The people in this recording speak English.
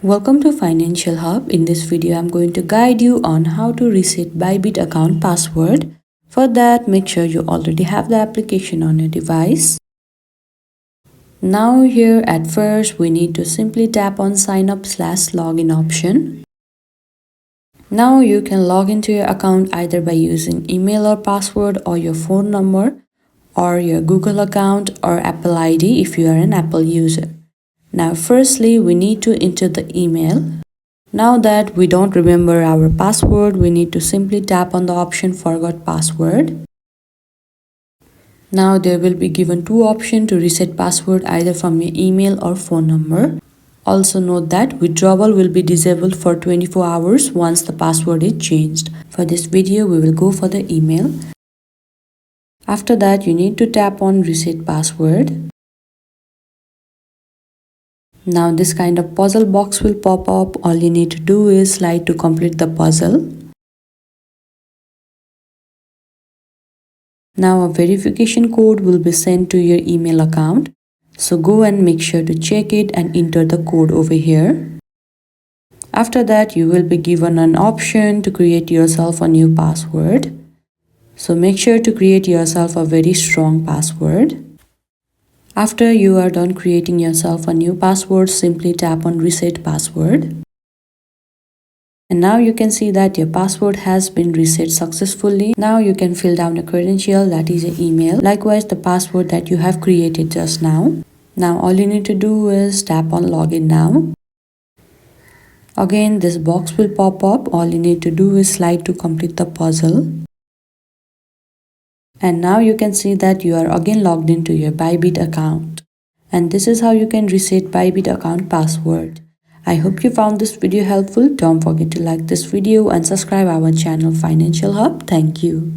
Welcome to Financial Hub. In this video, I'm going to guide you on how to reset Bybit account password. For that, make sure you already have the application on your device. Now here at first, we need to simply tap on sign up/login option. Now you can log into your account either by using email or password or your phone number or your Google account or Apple ID if you are an Apple user. Now firstly, we need to enter the email. Now that we don't remember our password, we need to simply tap on the option forgot password. Now there will be given two options to reset password either from your email or phone number. Also note that withdrawal will be disabled for 24 hours once the password is changed. For this video, we will go for the email. After that, you need to tap on reset password. Now this kind of puzzle box will pop up. All you need to do is slide to complete the puzzle. Now a verification code will be sent to your email account. So go and make sure to check it and enter the code over here. After that, you will be given an option to create yourself a new password. So make sure to create yourself a very strong password. After you are done creating yourself a new password, simply tap on reset password. And now you can see that your password has been reset successfully. Now you can fill down a credential, that is your email. Likewise, the password that you have created just now. Now all you need to do is tap on login now. Again, this box will pop up. All you need to do is slide to complete the puzzle. And now you can see that you are again logged into your Bybit account. And this is how you can reset Bybit account password. I hope you found this video helpful. Don't forget to like this video and subscribe our channel Financial Hub. Thank you.